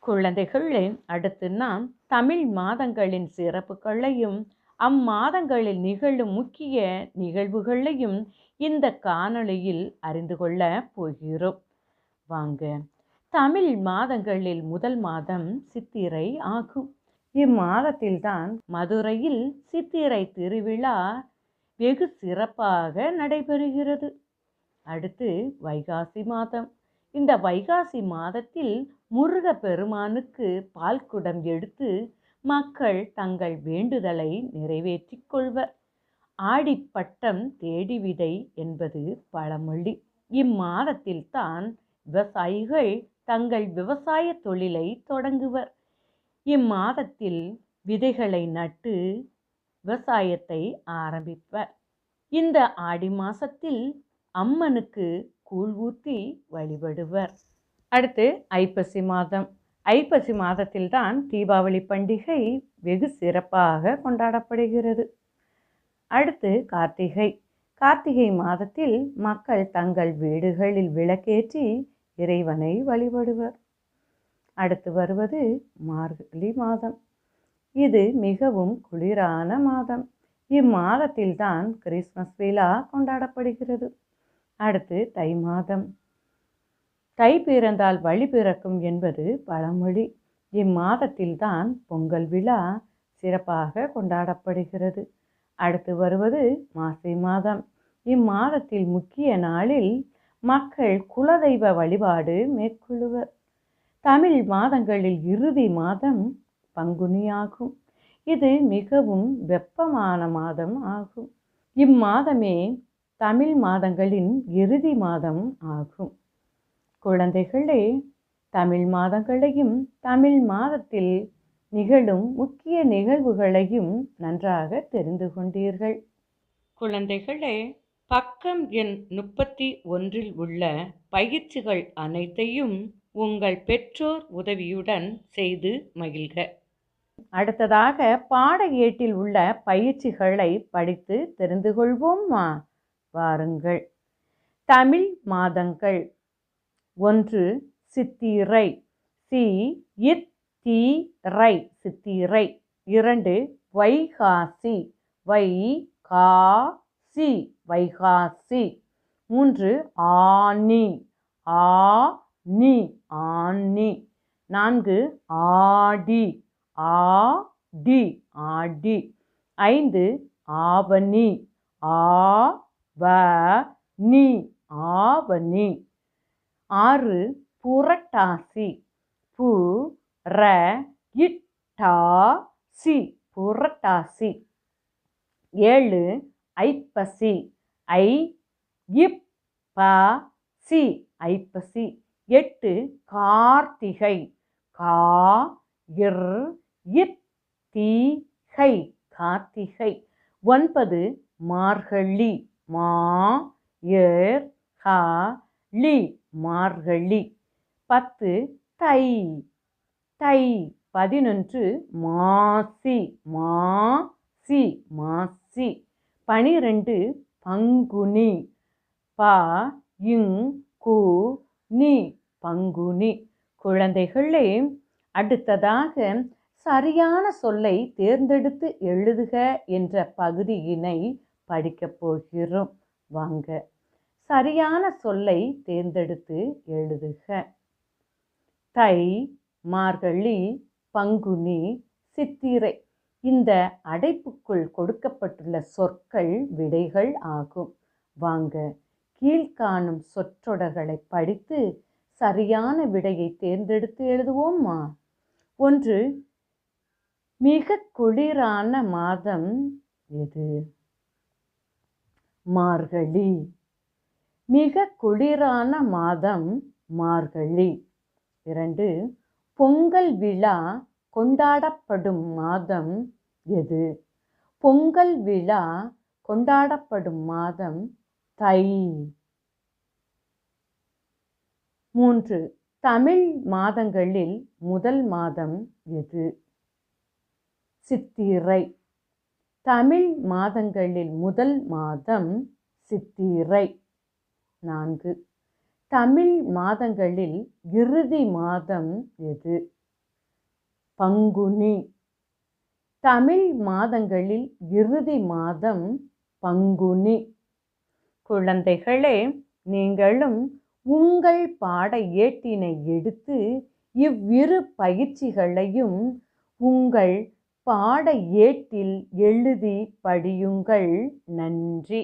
குழந்தைகளே, அடுத்து நாம் தமிழ் மாதங்களின் சிறப்புகளையும் அம்மாதங்களில் நிகழும் முக்கிய நிகழ்வுகளையும் இந்த காணொளியில் அறிந்து கொள்ள போகிறோம். வாங்க. தமிழ் மாதங்களில் முதல் மாதம் சித்திரை ஆகும். இம்மாதத்தில்தான் மதுரையில் சித்திரை திருவிழா வெகு சிறப்பாக நடைபெறுகிறது. அடுத்து வைகாசி மாதம். இந்த வைகாசி மாதத்தில் முருக பெருமானுக்கு பால்குடம் எடுத்து மக்கள் தங்கள் வேண்டுதலை நிறைவேற்றிக் கொள்வர். ஆடிப்பட்டம் தேடி விதை என்பது பழமொழி. இம்மாதத்தில் தான் விவசாயிகள் தங்கள் விவசாய தொழிலை தொடங்குவர். இம்மாதத்தில் விதைகளை நட்டு விவசாயத்தை ஆரம்பிப்பர். இந்த ஆடி மாசத்தில் அம்மனுக்கு கூழ் ஊற்றி வழிபடுவர். அடுத்து ஐப்பசி மாதம். ஐப்பசி மாதத்தில்தான் தீபாவளி பண்டிகை வெகு சிறப்பாக கொண்டாடப்படுகிறது. அடுத்து கார்த்திகை. கார்த்திகை மாதத்தில் மக்கள் தங்கள் வீடுகளில் விளக்கேற்றி இறைவனை வழிபடுவர். அடுத்து வருவது மார்கழி மாதம். இது மிகவும் குளிரான மாதம். இம்மாதத்தில்தான் கிறிஸ்மஸ் விழா கொண்டாடப்படுகிறது. அடுத்து தை மாதம். தை பிறந்தால் வழி பிறக்கும் என்பது பழமொழி. இம்மாதத்தில்தான் பொங்கல் விழா சிறப்பாக கொண்டாடப்படுகிறது. அடுத்து வருவது மாசி மாதம். இம்மாதத்தில் முக்கிய நாளில் மக்கள் குலதெய்வ வழிபாடு மேற்கொள்ளுவர். தமிழ் மாதங்களில் இறுதி மாதம் பங்குனி ஆகும். இது மிகவும் வெப்பமான மாதம் ஆகும். இம்மாதமே தமிழ் மாதங்களின் இறுதி மாதம் ஆகும். குழந்தைகளே, தமிழ் மாதங்களையும் தமிழ் மாதத்தில் நிகழும் முக்கிய நிகழ்வுகளையும் நன்றாக தெரிந்து கொண்டீர்கள். குழந்தைகளே, பக்கம் எண் 31 உள்ள பயிற்சிகள் அனைத்தையும் உங்கள் பெற்றோர் உதவியுடன் செய்து மகிழ்க. அடுத்ததாக பாட ஏட்டில் உள்ள பயிற்சிகளை படித்து தெரிந்து கொள்வோமா? வாருங்கள். தமிழ் மாதங்கள். 1. சித்திரை. சி-இத்-தி-ரை சித்திரை. 2. வைகாசி. வை-கா-சி வைகாசி. 3. ஆனி. ஆ-நி ஆனி. 4. ஆடி. ஆ-டி ஆடி. 5. ஆவணி. ஆ-வ-நி ஆவணி. 6. புரட்டாசி. பு-ர-இட்-டா-சி புரட்டாசி. 7. ஐப்பசி. ஐ-இப்-ப-சி ஐப்பசி. 8. கார்த்திகை. கா-இர்-இத்-தி-கை கார்த்திகை. 9. மார்கழி. மா-ஏர்-கா-லி மார்கழி. 10. தை. தை. 11. மாசி. மா-சி மாசி. 12. பங்குனி. ப-இங்-கு-நி பங்குனி. குழந்தைகளே, அடுத்ததாக சரியான சொல்லை தேர்ந்தெடுத்து எழுதுக என்ற பகுதியினை படிக்கப் போகிறோம். வாங்க. சரியான சொல்லை தேர்ந்தெடுத்து எழுதுக. தை, மார்கழி, பங்குனி, சித்திரை. இந்த அடைப்புக்குள் கொடுக்கப்பட்டுள்ள சொற்கள் விடைகள் ஆகும். வாங்க, கீழ்காணும் சொற்றொடர்களை படித்து சரியான விடையை தேர்ந்தெடுத்து எழுதுவோமா? 1. மிக குளிரான மாதம் எது? மார்கழி. மிக குளிரான மாதம் மார்கழி. 2. பொங்கல் விழா கொண்டாடப்படும் மாதம் எது? பொங்கல் விழா கொண்டாடப்படும் மாதம் தை. 3. தமிழ் மாதங்களில் முதல் மாதம் எது? சித்திரை. தமிழ் மாதங்களில் முதல் மாதம் சித்திரை. 4. தமிழ் மாதங்களில் இறுதி மாதம் எது? பங்குனி. தமிழ் மாதங்களில் இறுதி மாதம் பங்குனி. குழந்தைகளே, நீங்களும் உங்கள் பாட ஏட்டினை எடுத்து இவ்விரு பயிற்சிகளையும் உங்கள் பாட ஏட்டில் எழுதி படியுங்கள். நன்றி.